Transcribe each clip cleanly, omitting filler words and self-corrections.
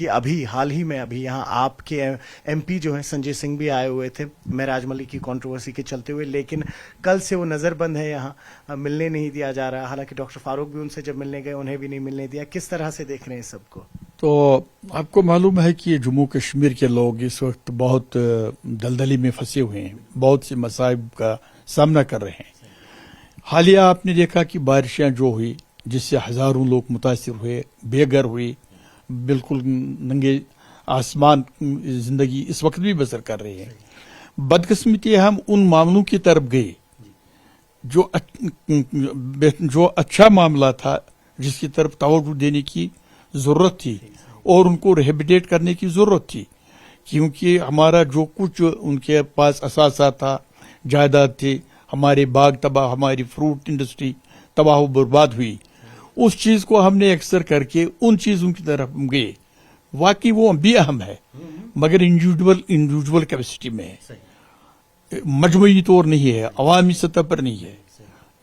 کہ ابھی حال ہی میں ابھی یہاں آپ کے ایم پی جو ہیں سنجے سنگھ بھی آئے ہوئے تھے معراج ملک کی کنٹروورسی کے چلتے ہوئے، لیکن کل سے وہ نظر بند ہے، یہاں ملنے نہیں دیا جا رہا. حالانکہ ڈاکٹر فاروق بھی ان سے جب ملنے گئے انہیں بھی نہیں ملنے دیا. کس طرح سے دیکھ رہے ہیں سب کو؟ تو آپ کو معلوم ہے کہ جموں کشمیر کے لوگ اس وقت بہت دلدلی میں پھنسے ہوئے ہیں، بہت سے مصائب کا سامنا کر رہے ہیں. حالیہ آپ نے دیکھا کہ بارشیں جو ہوئی جس سے ہزاروں لوگ متاثر ہوئے، بے گھر ہوئے، بالکل ننگے آسمان زندگی اس وقت بھی بسر کر رہے ہیں. بدقسمتی ہم ان معاملوں کی طرف گئے جو اچھا معاملہ تھا، جس کی طرف توجہ دینے کی ضرورت تھی اور ان کو ریہیبلیٹ کرنے کی ضرورت تھی، کیونکہ ہمارا جو کچھ ان کے پاس اثاثہ تھا، جائیداد تھے، ہمارے باغ تباہ، ہماری فروٹ انڈسٹری تباہ و برباد ہوئی. اس چیز کو ہم نے اکثر کر کے ان چیزوں کی طرف گئے. واقعی وہ بھی اہم ہے مگر انڈیویجول کیپیسٹی میں ہے، مجموعی طور نہیں ہے، عوامی سطح پر نہیں ہے.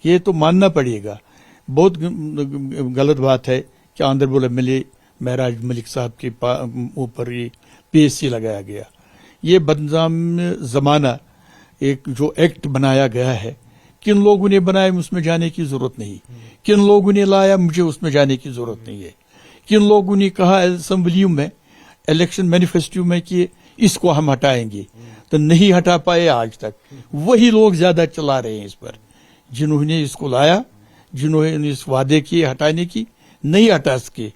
یہ تو ماننا پڑے گا. بہت غلط بات ہے کہ آنریبل ایم ایل اے معراج ملک صاحب کے اوپر یہ پی ایس سی لگایا گیا. یہ بدنظام زمانہ ایک جو ایکٹ بنایا گیا ہے، کن لوگوں نے بنایا اس میں جانے کی ضرورت نہیں، کن لوگوں نے لایا مجھے اس میں جانے کی ضرورت نہیں ہے، کن لوگوں نے کہا اسمبلیوں میں الیکشن مینیفیسٹو میں کہ اس کو ہم ہٹائیں گے تو نہیں ہٹا پائے آج تک. وہی لوگ زیادہ چلا رہے ہیں اس پر، جنہوں نے اس کو لایا، جنہوں نے اس وعدے کی ہٹانے کی، نہیں ہٹا سکے.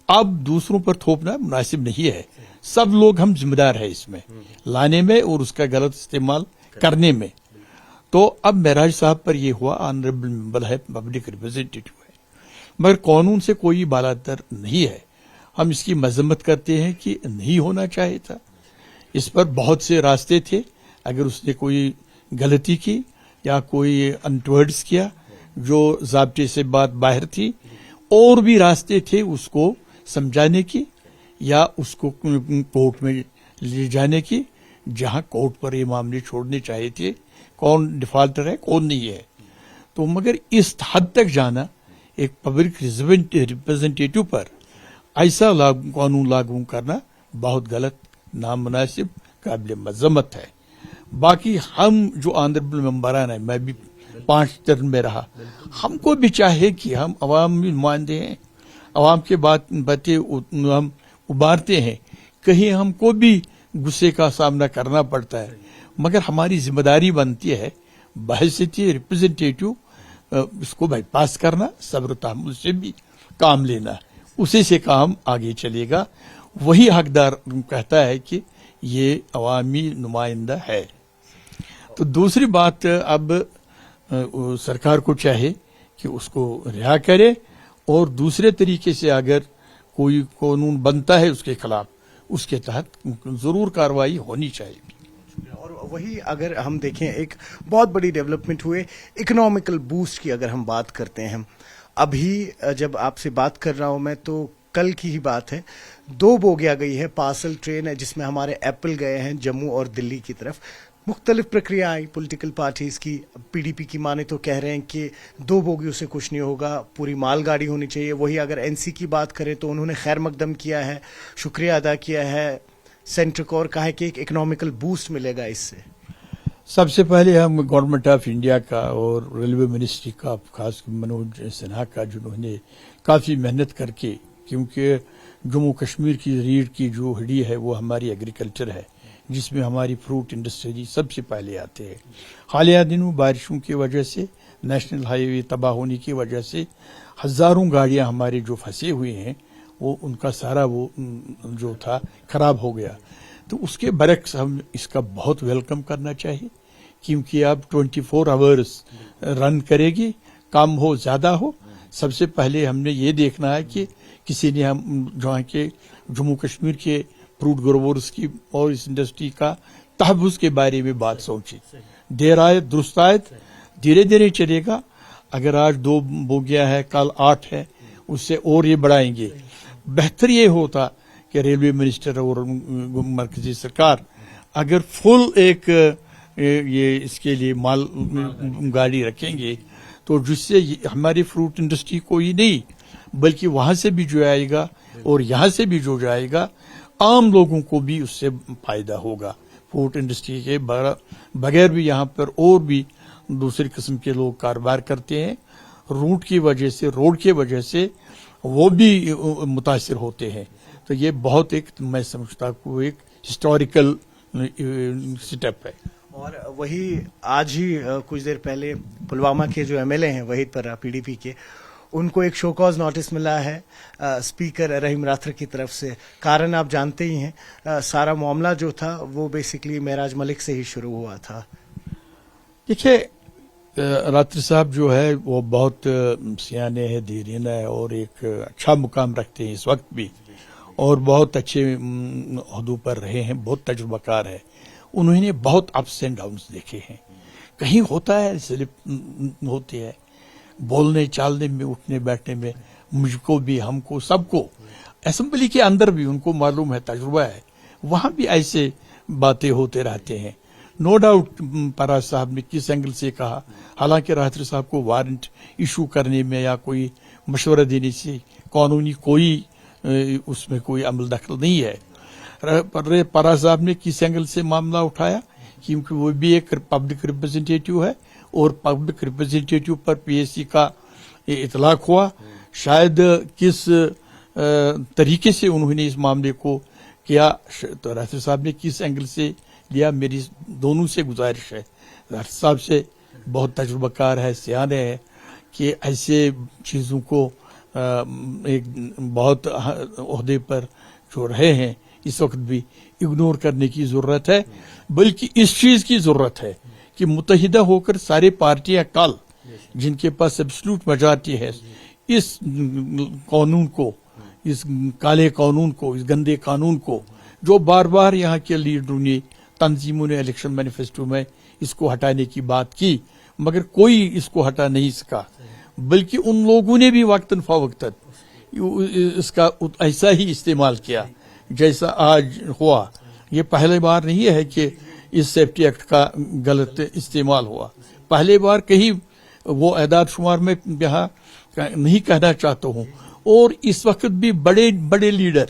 اب دوسروں پر تھوپنا مناسب نہیں ہے. سب لوگ ہم ذمہ دار ہیں اس میں لانے میں اور اس کا غلط استعمال کرنے میں. تو اب معراج صاحب پر یہ ہوا، آنریبل ممبر ہے، پبلک ریپرزینٹیٹیو ہے، مگر قانون سے کوئی بالاتر نہیں ہے. ہم اس کی مذمت کرتے ہیں کہ نہیں ہونا چاہیے تھا. اس پر بہت سے راستے تھے. اگر اس نے کوئی غلطی کی یا کوئی انٹورڈز کیا جو ضابطے سے بات باہر تھی، اور بھی راستے تھے اس کو سمجھانے کی یا اس کو کورٹ میں لے جانے کی، جہاں کورٹ پر یہ معاملے چھوڑنے چاہیے تھے، کون ڈیفالٹر ہے کون نہیں ہے. تو مگر اس حد تک جانا ایک پبلک ریپرزینٹیٹیو پر ایسا قانون لاگو کرنا بہت غلط، نامناسب، قابل مذمت ہے. باقی ہم جو آنریبل ممبران ہیں، میں بھی 5 ٹرم میں رہا، ہم کو بھی چاہے کہ ہم عوام میں نمائندے ہیں، عوام کے باتیں ہم ابارتے ہیں، کہیں ہم کو بھی غصے کا سامنا کرنا پڑتا ہے، مگر ہماری ذمہ داری بنتی ہے بحیثیت ریپرزینٹیٹیو اس کو بائی پاس کرنا، صبر و تحمل سے بھی کام لینا، اسی سے کام آگے چلے گا. وہی حقدار کہتا ہے کہ یہ عوامی نمائندہ ہے. تو دوسری بات، اب سرکار کو چاہے کہ اس کو رہا کرے اور دوسرے طریقے سے اگر کوئی قانون بنتا ہے اس کے خلاف، اس کے تحت ضرور کارروائی ہونی چاہیے. اور وہی اگر ہم دیکھیں ایک بہت بڑی ڈیولپمنٹ ہوئے اکنامیکل بوسٹ کی، اگر ہم بات کرتے ہیں، ابھی جب آپ سے بات کر رہا ہوں میں تو کل کی ہی بات ہے، 2 بوگیاں گئی ہے، پارسل ٹرین ہے جس میں ہمارے ایپل گئے ہیں جموں اور دلی کی طرف. مختلف پرکریا آئی پولیٹیکل پارٹیز کی. پی ڈی پی کی مانے تو کہہ رہے ہیں کہ 2 بوگیوں سے کچھ نہیں ہوگا، پوری مال گاڑی ہونی چاہیے. وہی اگر این سی کی بات کریں تو انہوں نے خیر مقدم کیا ہے، شکریہ ادا کیا ہے سینٹر کو، اور کہا ہے کہ ایک اکنامیکل بوسٹ ملے گا اس سے. سب سے پہلے ہم گورنمنٹ آف انڈیا کا اور ریلوے منسٹری کا، خاص منوج سنہا کا، جنہوں نے کافی محنت کر کے، کیونکہ جموں کشمیر کی ریڑھ کی جو ہڈی ہے وہ ہماری ایگریکلچر ہے، جس میں ہماری فروٹ انڈسٹری سب سے پہلے آتے ہیں. حالیہ دنوں بارشوں کی وجہ سے، نیشنل ہائی وے تباہ ہونے کی وجہ سے ہزاروں گاڑیاں ہمارے جو پھنسے ہوئے ہیں، وہ ان کا سارا وہ جو تھا خراب ہو گیا. تو اس کے برعکس ہم اس کا بہت ویلکم کرنا چاہیے، کیونکہ اب 24 آورس رن کرے گی، کم ہو زیادہ ہو. سب سے پہلے ہم نے یہ دیکھنا ہے کہ کسی نے ہم جہاں کے جموں کشمیر کے فروٹ گروورز کی اور اس انڈسٹری کا تحفظ کے بارے میں بات سوچی. دیر آئے درست آئے، دھیرے دھیرے چلے گا. اگر آج 2 بوگیاں ہے، کل 8 ہے، اس سے اور یہ بڑھائیں گے. بہتر یہ ہوتا کہ ریلوے منسٹر اور مرکزی سرکار اگر فل ایک یہ اس کے لیے مال گاڑی رکھیں گے تو جس سے ہماری فروٹ انڈسٹری کو ہی نہیں بلکہ وہاں سے بھی جو آئے گا اور یہاں سے بھی جو جائے گا عام لوگوں کو بھی اس سے فائدہ ہوگا. فوڈ انڈسٹری کے بغیر بھی یہاں پر اور بھی دوسری قسم کے لوگ کاروبار کرتے ہیں. روٹ کی وجہ سے، روڈ کی وجہ سے وہ بھی متاثر ہوتے ہیں. تو یہ بہت ایک میں سمجھتا ہوں ایک ہسٹوریکل سٹیپ ہے. اور وہی آج ہی کچھ دیر پہلے پلوامہ کے جو MLA ہیں وحید پرہ PDP کے، ان کو ایک شو کاز نوٹس ملا ہے اسپیکر رحیم راتھر کی طرف سے. کارن آپ جانتے ہی ہیں، سارا معاملہ جو تھا وہ بیسکلی معراج ملک سے ہی شروع ہوا تھا. دیکھیے راتھر صاحب جو ہے وہ بہت سیانے ہے، دیرینہ ہے، اور ایک اچھا مقام رکھتے ہیں اس وقت بھی، اور بہت اچھے عہدوں پر رہے ہیں، بہت تجربہ کار ہے. انہوں نے بہت اپس اینڈ ڈاؤنس دیکھے ہیں. کہیں ہوتا ہے سلپ ہوتی ہے بولنے چالنے میں، اٹھنے بیٹھنے میں. مجھ کو بھی، ہم کو، سب کو، اسمبلی کے اندر بھی ان کو معلوم ہے، تجربہ ہے، وہاں بھی ایسے باتیں ہوتے رہتے ہیں. نو ڈاؤٹ پراج صاحب نے کس اینگل سے کہا، حالانکہ راتھر صاحب کو وارنٹ ایشو کرنے میں یا کوئی مشورہ دینے سے قانونی کوئی اس میں کوئی عمل دخل نہیں ہے. پراج صاحب نے کس اینگل سے معاملہ اٹھایا، کیونکہ وہ بھی ایک پبلک ریپرزینٹیٹیو ہے، اور پبلک ریپرزینٹیٹیو پر PSC کا اطلاق ہوا. شاید کس طریقے سے انہوں نے اس معاملے کو کیا، تو راتھر صاحب نے کس اینگل سے لیا. میری دونوں سے گزارش ہے، راتھر صاحب سے بہت تجربہ کار ہے، سیانے ہے، کہ ایسے چیزوں کو ایک بہت عہدے پر جو رہے ہیں اس وقت بھی اگنور کرنے کی ضرورت ہے. بلکہ اس چیز کی ضرورت ہے کہ متحدہ ہو کر سارے پارٹیاں کل جن کے پاس ایبسلوٹ میجارٹی ہے، اس قانون کو، اس کالے قانون کو، اس گندے قانون کو، جو بار بار یہاں کے لیڈروں نے، تنظیموں نے الیکشن مینیفیسٹو میں اس کو ہٹانے کی بات کی، مگر کوئی اس کو ہٹا نہیں سکا. بلکہ ان لوگوں نے بھی وقتاً فوقتاً اس کا ایسا ہی استعمال کیا جیسا آج ہوا. یہ پہلی بار نہیں ہے کہ اس سیفٹی ایکٹ کا غلط استعمال ہوا. پہلے بار کہیں وہ اعداد شمار میں یہاں نہیں کہنا چاہتا ہوں. اور اس وقت بھی بڑے بڑے لیڈر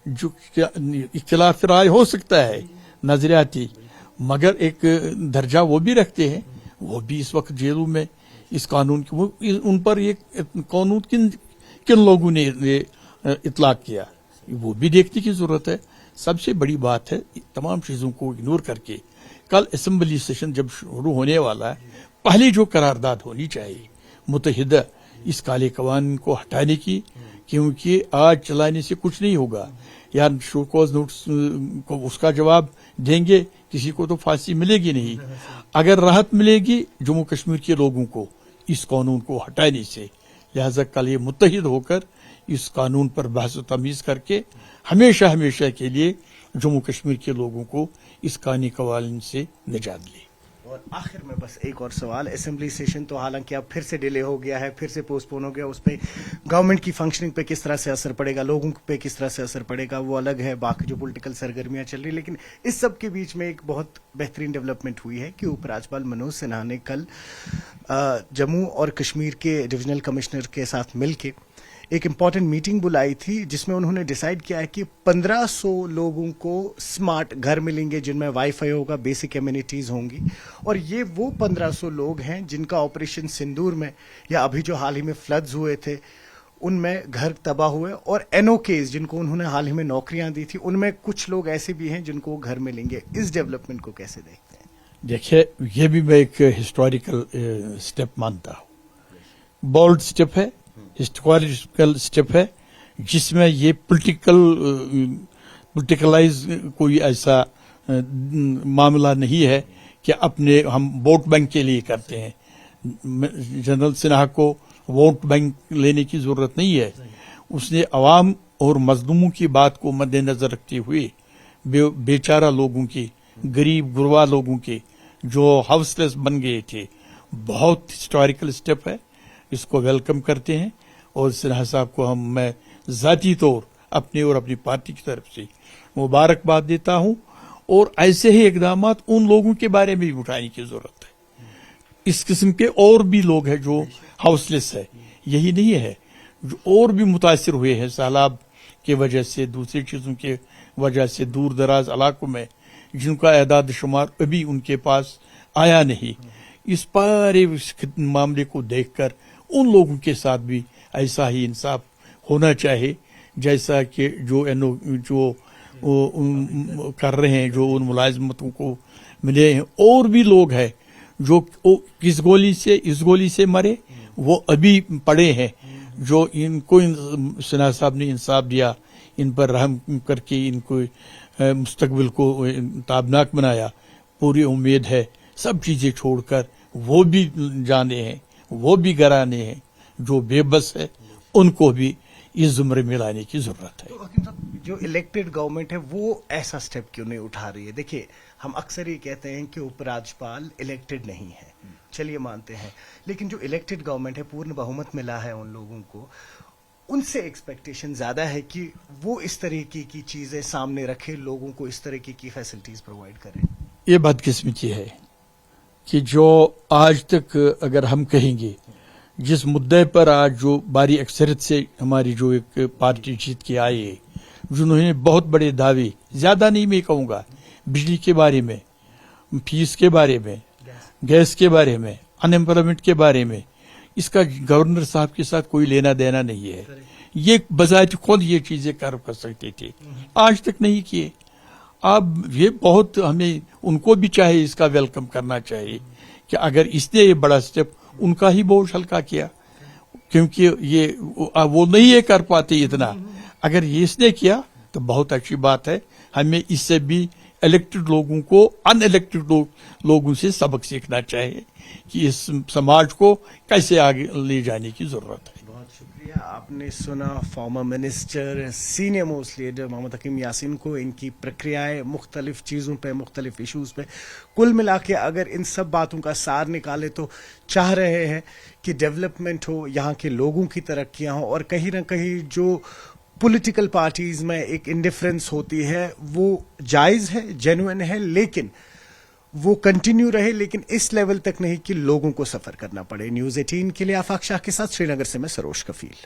جو اختلاف رائے ہو سکتا ہے نظریاتی، مگر ایک درجہ وہ بھی رکھتے ہیں، وہ بھی اس وقت جیلوں میں اس قانون کی، ان پر یہ قانون کن لوگوں نے اطلاق کیا، وہ بھی دیکھنے کی ضرورت ہے. سب سے بڑی بات ہے تمام چیزوں کو اگنور کر کے کل اسمبلی سیشن جب شروع ہونے والا ہے، پہلی جو قرارداد ہونی چاہیے متحدہ اس کالے قوانین کو ہٹانے کی، کیونکہ آج چلانے سے کچھ نہیں ہوگا. یا شو کوز نوٹس کو اس کا جواب دیں گے، کسی کو تو پھانسی ملے گی نہیں. اگر راحت ملے گی جموں کشمیر کے لوگوں کو اس قانون کو ہٹانے سے، لہذا کل یہ متحد ہو کر اس قانون پر بحث و تمیز کر کے ہمیشہ ہمیشہ کے لیے جموں کشمیر کے لوگوں کو اس کالے قوانین سے نجات لے. اور آخر میں بس ایک اور سوال، اسمبلی سیشن تو حالانکہ اب پھر سے ڈیلے ہو گیا ہے، پھر سے پوسٹ پون ہو گیا، اس پہ گورنمنٹ کی فنکشننگ پہ کس طرح سے اثر پڑے گا، لوگوں پہ کس طرح سے اثر پڑے گا وہ الگ ہے، باقی جو پولیٹیکل سرگرمیاں چل رہی. لیکن اس سب کے بیچ میں ایک بہت بہترین ڈیولپمنٹ ہوئی ہے کہ اپ راجپال منوج سنہا نے کل جموں اور کشمیر کے ڈویژنل کمشنر کے ساتھ مل کے ایک امپورٹنٹ میٹنگ بلائی تھی، جس میں انہوں نے ڈیسائیڈ کیا ہے کہ 1500 لوگوں کو اسمارٹ گھر ملیں گے جن میں وائی فائی ہوگا، بیسک ایمینٹیز ہوں گی. اور یہ وہ 1500 لوگ ہیں جن کا آپریشن سندور میں یا ابھی جو حال ہی میں فلڈز ہوئے تھے ان میں گھر تباہ ہوئے، اور NOKs جن کو انہوں نے حال ہی میں نوکریاں دی تھی ان میں کچھ لوگ ایسے بھی ہیں جن کو گھر ملیں گے. اس ڈیولپمنٹ کو کیسے دیکھتے ہیں؟ دیکھیے یہ بھی میں ایک ہسٹوریکل سٹیپ مانتا ہوں، بولڈ سٹیپ ہے، ہسٹوریکل سٹیپ ہے، جس میں یہ پولیٹیکلائز کوئی ایسا معاملہ نہیں ہے کہ اپنے ہم ووٹ بینک کے لیے کرتے ہیں. جنرل سنہا کو ووٹ بینک لینے کی ضرورت نہیں ہے. اس نے عوام اور مظلوموں کی بات کو مد نظر رکھتے ہوئے بیچارہ لوگوں کی، غریب غربا لوگوں کے جو ہاؤس لیس بن گئے تھے، بہت ہسٹوریکل سٹیپ ہے. اس کو ویلکم کرتے ہیں، اور سنہا صاحب کو میں ذاتی طور اپنے اور اپنی پارٹی کی طرف سے مبارکباد دیتا ہوں. اور ایسے ہی اقدامات ان لوگوں کے بارے میں بھی اٹھانے کی ضرورت ہے. اس قسم کے اور بھی لوگ ہیں جو ہاؤس لیس ہے، یہی نہیں ہے، جو اور بھی متاثر ہوئے ہیں سیلاب کی وجہ سے دوسری چیزوں کی وجہ سے دور دراز علاقوں میں جن کا اعداد شمار ابھی ان کے پاس آیا نہیں، اس پارے معاملے کو دیکھ کر ان لوگوں کے ساتھ بھی ایسا ہی انصاف ہونا چاہیے جیسا کہ جو کر رہے ہیں، جو ان ملازمتوں کو ملے ہیں. اور بھی لوگ ہیں جو کس گولی سے اس گولی سے مرے، وہ ابھی پڑے ہیں، جو ان کو سنہا صاحب نے انصاف دیا، ان پر رحم کر کے ان کو مستقبل کو تابناک بنایا. پوری امید ہے سب چیزیں چھوڑ کر وہ بھی جانے ہیں، وہ بھی گھرانے ہیں، جو بے بس ہے ان کو بھی اس زمرے میں لانے کی ضرورت ہے. تو حکیم صاحب، جو الیکٹڈ گورنمنٹ ہے وہ ایسا سٹیپ کیوں نہیں اٹھا رہی ہے؟ دیکھیے، ہم اکثر یہ کہتے ہیں کہ اپ راجپال الیکٹڈ نہیں ہے، چلیے مانتے ہیں، لیکن جو الیکٹڈ گورنمنٹ ہے، پورن بہومت ملا ہے ان لوگوں کو، ان سے ایکسپیکٹیشن زیادہ ہے کہ وہ اس طریقے کی چیزیں سامنے رکھے، لوگوں کو اس طریقے کی فیسلٹیز پرووائڈ کریں. یہ بدقسمتی ہے کہ جو آج تک اگر ہم کہیں گے جس مدعے پر آج جو باری اکثریت سے ہماری جو ایک پارٹی جیت کے آئی ہے، جنہوں نے بہت بڑے دعوے، زیادہ نہیں میں کہوں گا، بجلی کے بارے میں، فیس کے بارے میں، گیس کے بارے میں، ان امپلائمنٹ کے بارے میں، اس کا گورنر صاحب کے ساتھ کوئی لینا دینا نہیں ہے. یہ بذات خود یہ چیزیں کر سکتے تھے، آج تک نہیں کیے. اب یہ بہت ہمیں ان کو بھی چاہے اس کا ویلکم کرنا چاہیے کہ اگر اس نے یہ بڑا سٹیپ ان کا ہی بوجھ ہلکا کیا، کیونکہ یہ وہ نہیں یہ کر پاتے اتنا. اگر یہ اس نے کیا تو بہت اچھی بات ہے. ہمیں اس سے بھی الیکٹڈ لوگوں کو ان الیکٹڈ لوگوں سے سبق سیکھنا چاہیے کہ اس سماج کو کیسے آگے لے جانے کی ضرورت ہے. بہت شکریہ. آپ نے سنا former minister, senior most leader Mohammad Hakim Yasin کو، ان کی پرکریائیں مختلف چیزوں پہ، مختلف ایشوز پہ. کل ملا کے اگر ان سب باتوں کا سار نکالے تو چاہ رہے ہیں کہ ڈیولپمنٹ ہو، یہاں کے لوگوں کی ترقیاں ہوں، اور کہیں نہ کہیں جو پولیٹیکل پارٹیز میں ایک انڈیفرنس ہوتی ہے وہ جائز ہے، جینوئن ہے، لیکن وہ کنٹینیو رہے، لیکن اس لیول تک نہیں کہ لوگوں کو سفر کرنا پڑے. نیوز 18 کے لیے آفاق شاہ کے ساتھ سری نگر سے میں سروش کفیل.